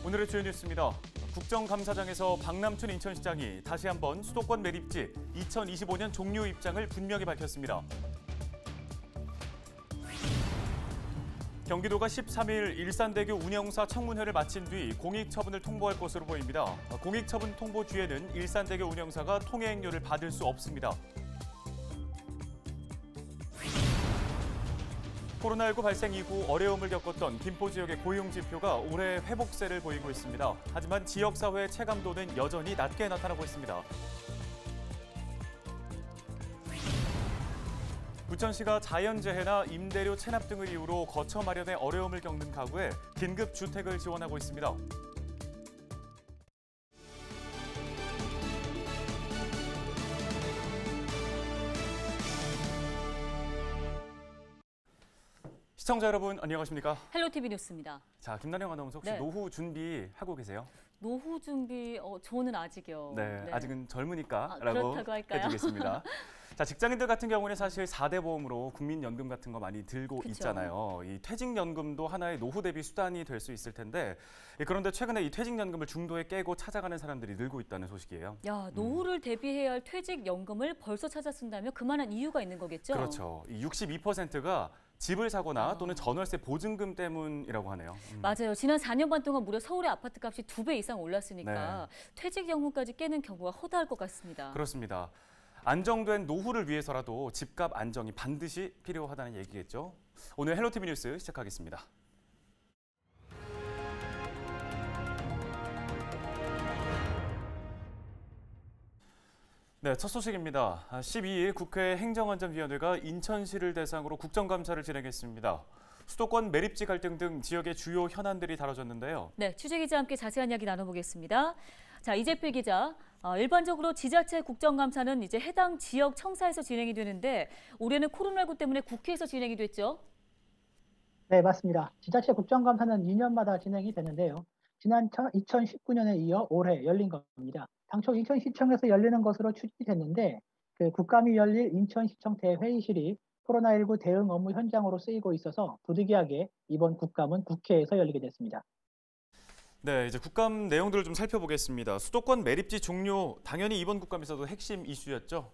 오늘의 주요 뉴스입니다. 국정감사장에서 박남춘 인천시장이 다시 한번 수도권 매립지 2025년 종료 입장을 분명히 밝혔습니다. 경기도가 13일 일산대교 운영사 청문회를 마친 뒤 공익처분을 통보할 것으로 보입니다. 공익처분 통보 뒤에는 일산대교 운영사가 통행료를 받을 수 없습니다. 코로나19 발생 이후 어려움을 겪었던 김포 지역의 고용 지표가 올해 회복세를 보이고 있습니다. 하지만 지역사회의 체감도는 여전히 낮게 나타나고 있습니다. 부천시가 자연재해나 임대료 체납 등을 이유로 거처 마련에 어려움을 겪는 가구에 긴급 주택을 지원하고 있습니다. 시청자 여러분 안녕하십니까? 헬로티비 뉴스입니다. 자, 김나영 아나운서 혹시 노후 준비하고 계세요? 노후 준비, 저는 아직이요. 네, 아직은 젊으니까 그렇다고 할까요? 해두겠습니다. 자, 직장인들 같은 경우는 사실 4대 보험으로 국민연금 같은 거 많이 들고 그쵸. 있잖아요. 이 퇴직연금도 하나의 노후 대비 수단이 될 수 있을 텐데 그런데 최근에 이 퇴직연금을 중도에 깨고 찾아가는 사람들이 늘고 있다는 소식이에요. 야, 노후를 대비해야 할 퇴직연금을 벌써 찾아 쓴다면 그만한 이유가 있는 거겠죠? 그렇죠. 이 62%가 집을 사거나 또는 전월세 보증금 때문이라고 하네요. 맞아요. 지난 4년 반 동안 무려 서울의 아파트값이 2배 이상 올랐으니까 퇴직연금까지 깨는 경우가 허다할 것 같습니다. 그렇습니다. 안정된 노후를 위해서라도 집값 안정이 반드시 필요하다는 얘기겠죠. 오늘 헬로티비 뉴스 시작하겠습니다. 네, 첫 소식입니다. 12일 국회 행정안전위원회가 인천시를 대상으로 국정감사를 진행했습니다. 수도권 매립지 갈등 등 지역의 주요 현안들이 다뤄졌는데요. 네, 취재기자와 함께 자세한 이야기 나눠보겠습니다. 자, 이재필 기자, 일반적으로 지자체 국정감사는 이제 해당 지역 청사에서 진행이 되는데 올해는 코로나19 때문에 국회에서 진행이 됐죠? 네, 맞습니다. 지자체 국정감사는 2년마다 진행이 되는데요. 지난 2019년에 이어 올해 열린 겁니다. 당초 인천시청에서 열리는 것으로 추진됐는데 국감이 열릴 인천시청 대회의실이 코로나19 대응 업무 현장으로 쓰이고 있어서 부득이하게 이번 국감은 국회에서 열리게 됐습니다. 네, 이제 국감 내용들을 좀 살펴보겠습니다. 수도권 매립지 종료, 당연히 이번 국감에서도 핵심 이슈였죠?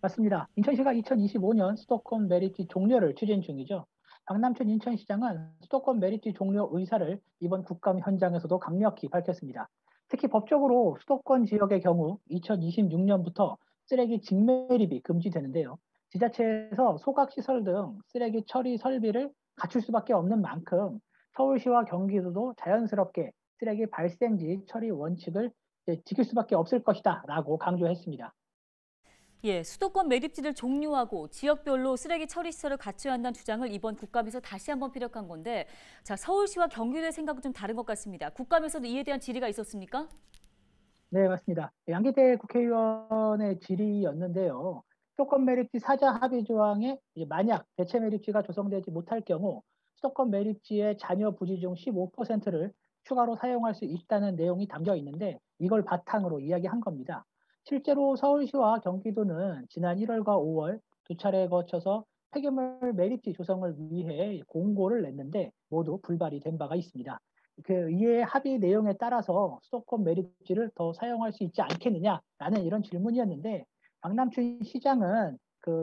맞습니다. 인천시가 2025년 수도권 매립지 종료를 추진 중이죠. 박남춘 인천시장은 수도권 매립지 종료 의사를 이번 국감 현장에서도 강력히 밝혔습니다. 특히 법적으로 수도권 지역의 경우 2026년부터 쓰레기 직매립이 금지되는데요. 지자체에서 소각시설 등 쓰레기 처리 설비를 갖출 수밖에 없는 만큼 서울시와 경기도도 자연스럽게 쓰레기 발생지 처리 원칙을 지킬 수밖에 없을 것이다 라고 강조했습니다. 예, 수도권 매립지를 종료하고 지역별로 쓰레기 처리 시설을 갖춰야 한다는 주장을 이번 국감에서 다시 한번 피력한 건데, 자, 서울시와 경기도의 생각은 좀 다른 것 같습니다. 국감에서도 이에 대한 질의가 있었습니까? 네, 맞습니다. 양기태 국회의원의 질의였는데요. 수도권 매립지 사자 합의 조항에 만약 대체 매립지가 조성되지 못할 경우 수도권 매립지의 잔여 부지 중 15%를 추가로 사용할 수 있다는 내용이 담겨 있는데 이걸 바탕으로 이야기한 겁니다. 실제로 서울시와 경기도는 지난 1월과 5월 두 차례에 거쳐서 폐기물 매립지 조성을 위해 공고를 냈는데 모두 불발이 된 바가 있습니다. 이에 합의 내용에 따라서 수도권 매립지를 더 사용할 수 있지 않겠느냐라는 이런 질문이었는데 박남춘 시장은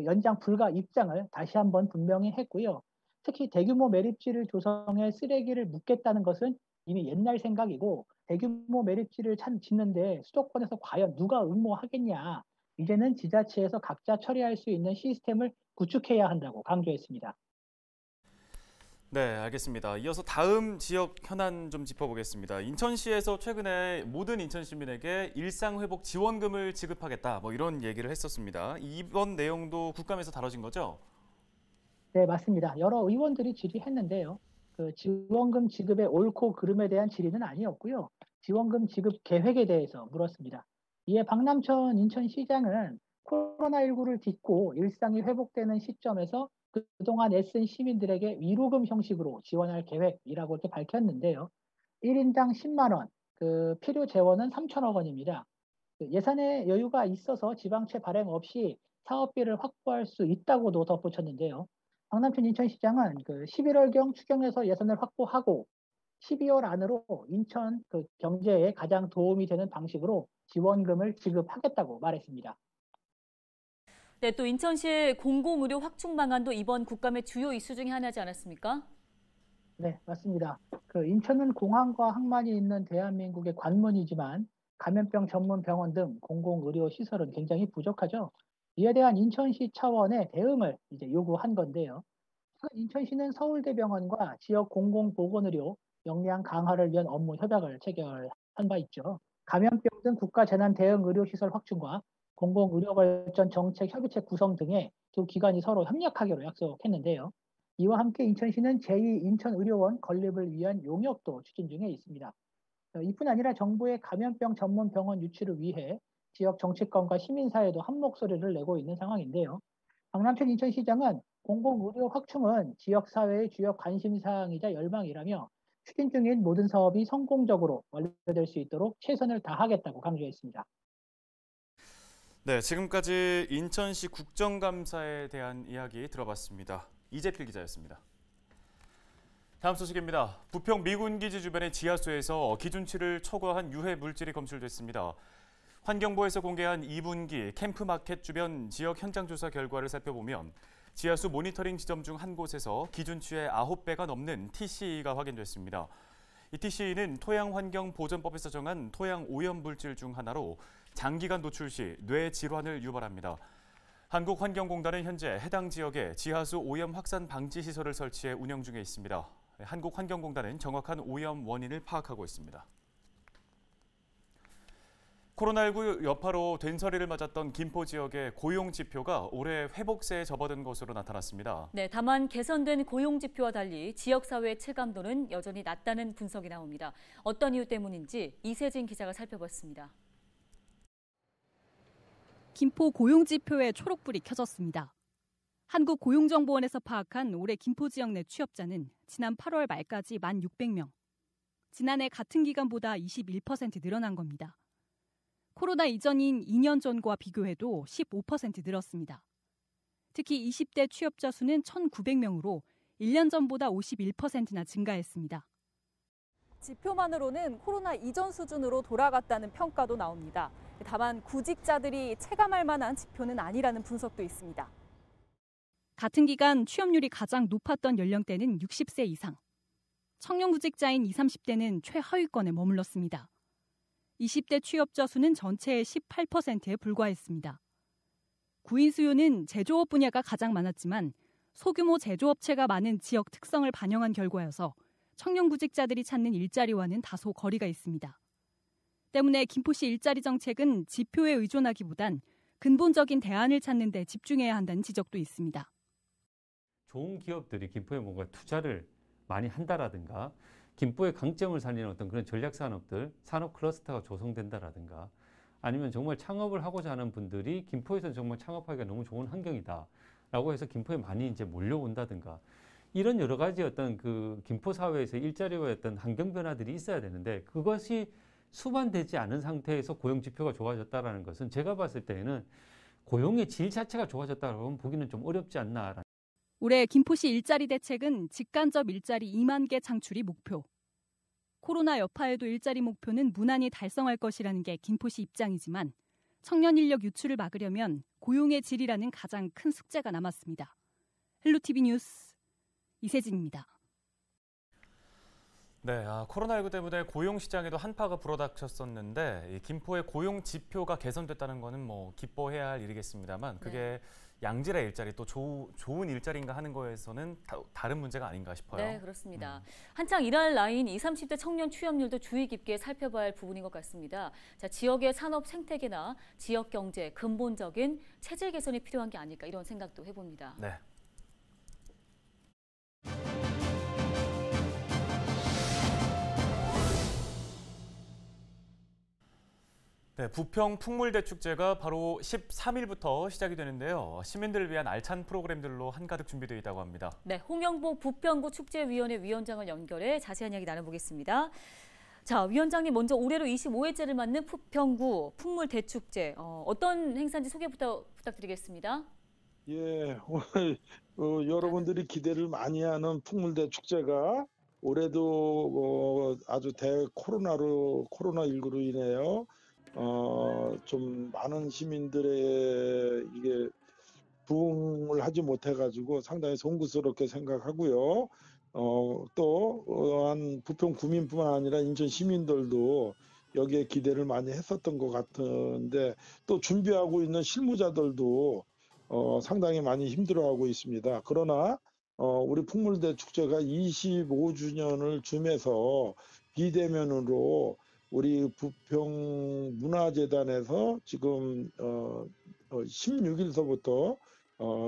연장 불가 입장을 다시 한번 분명히 했고요. 특히 대규모 매립지를 조성해 쓰레기를 묻겠다는 것은 이미 옛날 생각이고 대규모 매립지를 짓는데 수도권에서 과연 누가 응모하겠냐. 이제는 지자체에서 각자 처리할 수 있는 시스템을 구축해야 한다고 강조했습니다. 네, 알겠습니다. 이어서 다음 지역 현안 좀 짚어보겠습니다. 인천시에서 최근에 모든 인천 시민에게 일상회복 지원금을 지급하겠다, 이런 얘기를 했었습니다. 이번 내용도 국감에서 다뤄진 거죠? 네, 맞습니다. 여러 의원들이 질의했는데요. 지원금 지급의 옳고 그름에 대한 질의는 아니었고요. 지원금 지급 계획에 대해서 물었습니다. 이에 박남천 인천시장은 코로나19를 딛고 일상이 회복되는 시점에서 그동안 애쓴 시민들에게 위로금 형식으로 지원할 계획이라고 이렇게 밝혔는데요. 1인당 10만 원, 필요 재원은 3천억 원입니다. 예산에 여유가 있어서 지방채 발행 없이 사업비를 확보할 수 있다고도 덧붙였는데요. 박남춘 인천시장은 11월경 추경에서 예산을 확보하고 12월 안으로 인천 그 경제에 가장 도움이 되는 방식으로 지원금을 지급하겠다고 말했습니다. 네, 또 인천시의 공공의료 확충 방안도 이번 국감의 주요 이슈 중에 하나지 않았습니까? 네, 맞습니다. 그 인천은 공항과 항만이 있는 대한민국의 관문이지만 감염병 전문 병원 등 공공의료 시설은 굉장히 부족하죠. 이에 대한 인천시 차원의 대응을 이제 요구한 건데요. 인천시는 서울대병원과 지역 공공보건의료 역량 강화를 위한 업무 협약을 체결한 바 있죠. 감염병 등 국가 재난 대응 의료시설 확충과 공공의료발전 정책 협의체 구성 등의 두 기관이 서로 협력하기로 약속했는데요. 이와 함께 인천시는 제2인천의료원 건립을 위한 용역도 추진 중에 있습니다. 이뿐 아니라 정부의 감염병 전문 병원 유치를 위해 지역 정치권과 시민사회도 한 목소리를 내고 있는 상황인데요. 박남천 인천시장은 공공의료 확충은 지역사회의 주요 관심사항이자 열망이라며 추진 중인 모든 사업이 성공적으로 완료될 수 있도록 최선을 다하겠다고 강조했습니다. 네, 지금까지 인천시 국정감사에 대한 이야기 들어봤습니다. 이재필 기자였습니다. 다음 소식입니다. 부평 미군기지 주변의 지하수에서 기준치를 초과한 유해 물질이 검출됐습니다. 환경부에서 공개한 2분기 캠프마켓 주변 지역 현장 조사 결과를 살펴보면 지하수 모니터링 지점 중 한 곳에서 기준치의 9배가 넘는 TCE가 확인됐습니다. 이 TCE는 토양환경보전법에서 정한 토양 오염 물질 중 하나로 장기간 노출 시 뇌 질환을 유발합니다. 한국환경공단은 현재 해당 지역에 지하수 오염 확산 방지 시설을 설치해 운영 중에 있습니다. 한국환경공단은 정확한 오염 원인을 파악하고 있습니다. 코로나19 여파로 된서리를 맞았던 김포 지역의 고용 지표가 올해 회복세에 접어든 것으로 나타났습니다. 네, 다만 개선된 고용 지표와 달리 지역사회의 체감도는 여전히 낮다는 분석이 나옵니다. 어떤 이유 때문인지 이세진 기자가 살펴봤습니다. 김포 고용 지표에 초록불이 켜졌습니다. 한국고용정보원에서 파악한 올해 김포 지역 내 취업자는 지난 8월 말까지 1,600명. 지난해 같은 기간보다 21% 늘어난 겁니다. 코로나 이전인 2년 전과 비교해도 15% 늘었습니다. 특히 20대 취업자 수는 1,900명으로 1년 전보다 51%나 증가했습니다. 지표만으로는 코로나 이전 수준으로 돌아갔다는 평가도 나옵니다. 다만 구직자들이 체감할 만한 지표는 아니라는 분석도 있습니다. 같은 기간 취업률이 가장 높았던 연령대는 60세 이상. 청년 구직자인 20, 30대는 최하위권에 머물렀습니다. 20대 취업자 수는 전체의 18%에 불과했습니다. 구인 수요는 제조업 분야가 가장 많았지만 소규모 제조업체가 많은 지역 특성을 반영한 결과여서 청년 구직자들이 찾는 일자리와는 다소 거리가 있습니다. 때문에 김포시 일자리 정책은 지표에 의존하기보단 근본적인 대안을 찾는 데 집중해야 한다는 지적도 있습니다. 좋은 기업들이 김포에 뭔가 투자를 많이 한다라든가 김포의 강점을 살리는 어떤 그런 전략 산업들, 산업 클러스터가 조성된다라든가 아니면 정말 창업을 하고자 하는 분들이 김포에서 정말 창업하기가 너무 좋은 환경이다라고 해서 김포에 많이 이제 몰려온다든가 이런 여러 가지 어떤 그 김포 사회에서 일자리와 어떤 환경 변화들이 있어야 되는데 그것이 수반되지 않은 상태에서 고용 지표가 좋아졌다라는 것은 제가 봤을 때에는 고용의 질 자체가 좋아졌다고 보기는 좀 어렵지 않나. 올해 김포시 일자리 대책은 직간접 일자리 2만 개 창출이 목표. 코로나 여파에도 일자리 목표는 무난히 달성할 것이라는 게 김포시 입장이지만 청년 인력 유출을 막으려면 고용의 질이라는 가장 큰 숙제가 남았습니다. 헬로티비 뉴스 이세진입니다. 네, 코로나19 때문에 고용 시장에도 한파가 불어닥쳤었는데 이 김포의 고용 지표가 개선됐다는 거는 뭐 기뻐해야 할 일이겠습니다만 그게 양질의 일자리 또 좋은 일자리인가 하는 거에서는 다른 문제가 아닌가 싶어요. 네, 그렇습니다. 한창 일할 나이인 20, 30대 청년 취업률도 주의 깊게 살펴봐야 할 부분인 것 같습니다. 자, 지역의 산업 생태계나 지역 경제 근본적인 체질 개선이 필요한 게 아닐까 이런 생각도 해봅니다. 네. 네, 부평 풍물대축제가 바로 13일부터 시작이 되는데요. 시민들을 위한 알찬 프로그램들로 한가득 준비되어 있다고 합니다. 네, 홍영복 부평구 축제위원회 위원장을 연결해 자세한 이야기 나눠보겠습니다. 자, 위원장님 먼저 올해로 25회째를 맞는 부평구 풍물대축제 어떤 행사인지 소개 부탁드리겠습니다. 예, 오늘 여러분들이 기대를 많이 하는 풍물대축제가 올해도 아주 코로나19로 인해요. 좀 많은 시민들의 이게 부응을 하지 못해가지고 상당히 송구스럽게 생각하고요. 또한 부평 구민뿐만 아니라 인천 시민들도 여기에 기대를 많이 했었던 것 같은데 또 준비하고 있는 실무자들도 상당히 많이 힘들어하고 있습니다. 그러나 우리 풍물대 축제가 25주년을 줌해서 비대면으로 우리 부평 문화재단에서 지금 16일서부터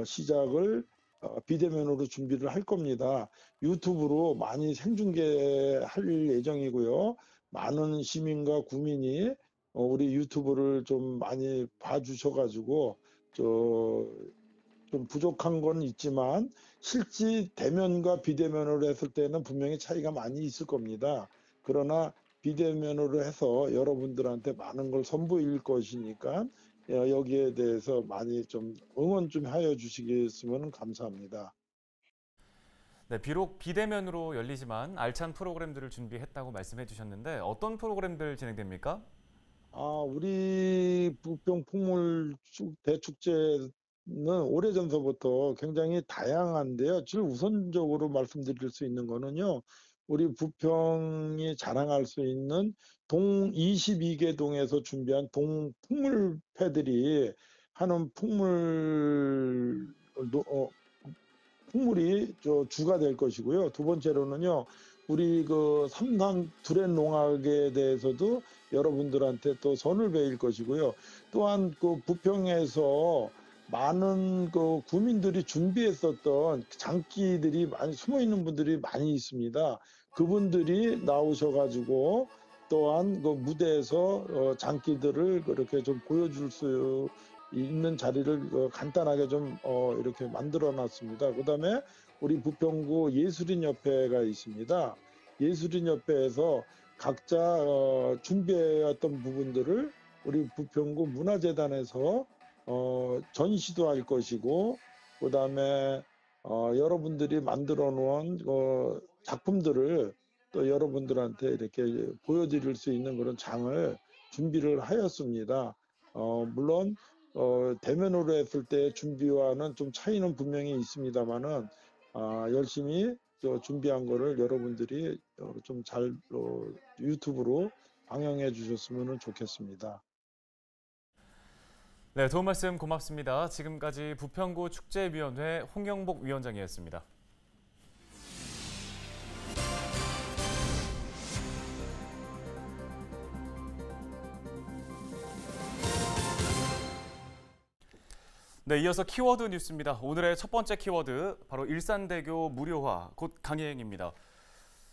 시작을 비대면으로 준비를 할 겁니다. 유튜브로 많이 생중계할 예정이고요. 많은 시민과 구민이 우리 유튜브를 좀 많이 봐주셔가지고 좀 부족한 건 있지만 실제 대면과 비대면으로 했을 때는 분명히 차이가 많이 있을 겁니다. 그러나 비대면으로 해서 여러분들한테 많은 걸 선보일 것이니까 여기에 대해서 많이 좀 응원 좀 하여 주시겠으면 감사합니다. 네, 비록 비대면으로 열리지만 알찬 프로그램들을 준비했다고 말씀해 주셨는데 어떤 프로그램들 진행됩니까? 우리 부평 풍물 대축제는 오래전서부터 굉장히 다양한데요. 제일 우선적으로 말씀드릴 수 있는 거는요. 우리 부평이 자랑할 수 있는 동 22개 동에서 준비한 동 풍물패들이 하는 풍물이 주가 될 것이고요. 두 번째로는요. 우리 그 삼산 두렛 농악에 대해서도 여러분들한테 또 선을 베일 것이고요. 또한 그 부평에서 많은 그 구민들이 준비했었던 장기들이 많이 숨어 있는 분들이 많이 있습니다. 그분들이 나오셔가지고 또한 그 무대에서 장기들을 그렇게 좀 보여줄 수 있는 자리를 간단하게 좀 이렇게 만들어 놨습니다. 그다음에 우리 부평구 예술인협회가 있습니다. 예술인협회에서 각자 준비해왔던 부분들을 우리 부평구 문화재단에서 전시도 할 것이고 그다음에 여러분들이 만들어 놓은 작품들을 또 여러분들한테 이렇게 보여드릴 수 있는 그런 장을 준비를 하였습니다. 물론 대면으로 했을 때 준비와는 좀 차이는 분명히 있습니다만은 열심히 준비한 거를 여러분들이 좀 잘 유튜브로 방영해 주셨으면 좋겠습니다. 네, 도움 말씀 고맙습니다. 지금까지 부평구 축제위원회 홍영복 위원장이었습니다. 네, 이어서 키워드 뉴스입니다. 오늘의 첫 번째 키워드 바로 일산대교 무료화, 곧 강행입니다.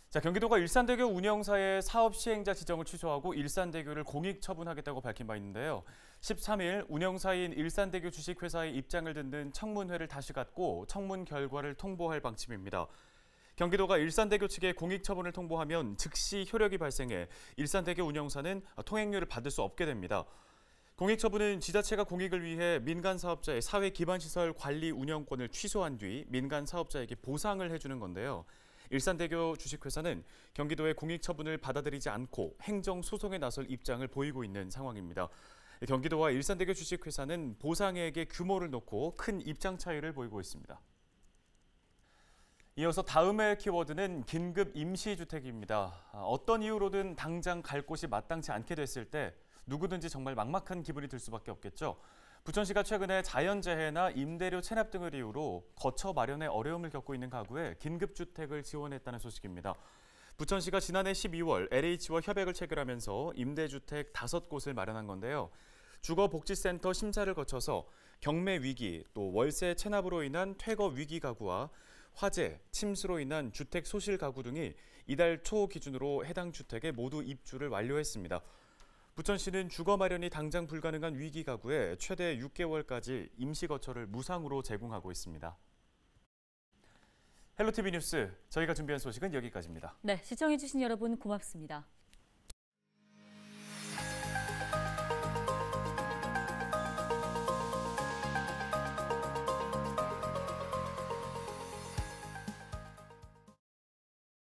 자, 경기도가 일산대교 운영사의 사업 시행자 지정을 취소하고 일산대교를 공익 처분하겠다고 밝힌 바 있는데요. 13일 운영사인 일산대교 주식회사의 입장을 듣는 청문회를 다시 갖고 청문 결과를 통보할 방침입니다. 경기도가 일산대교 측에 공익 처분을 통보하면 즉시 효력이 발생해 일산대교 운영사는 통행료를 받을 수 없게 됩니다. 공익처분은 지자체가 공익을 위해 민간 사업자의 사회 기반 시설 관리 운영권을 취소한 뒤 민간 사업자에게 보상을 해주는 건데요. 일산대교 주식회사는 경기도의 공익처분을 받아들이지 않고 행정소송에 나설 입장을 보이고 있는 상황입니다. 경기도와 일산대교 주식회사는 보상액의 규모를 놓고 큰 입장 차이를 보이고 있습니다. 이어서 다음의 키워드는 긴급 임시주택입니다. 어떤 이유로든 당장 갈 곳이 마땅치 않게 됐을 때 누구든지 정말 막막한 기분이 들 수밖에 없겠죠. 부천시가 최근에 자연재해나 임대료 체납 등을 이유로 거처 마련에 어려움을 겪고 있는 가구에 긴급주택을 지원했다는 소식입니다. 부천시가 지난해 12월 LH와 협약을 체결하면서 임대주택 5곳을 마련한 건데요. 주거복지센터 심사를 거쳐서 경매 위기, 또 월세 체납으로 인한 퇴거 위기 가구와 화재, 침수로 인한 주택 소실 가구 등이 이달 초 기준으로 해당 주택에 모두 입주를 완료했습니다. 부천시는 주거 마련이 당장 불가능한 위기 가구에 최대 6개월까지 임시 거처를 무상으로 제공하고 있습니다. 헬로티비 뉴스, 저희가 준비한 소식은 여기까지입니다. 네, 시청해주신 여러분 고맙습니다.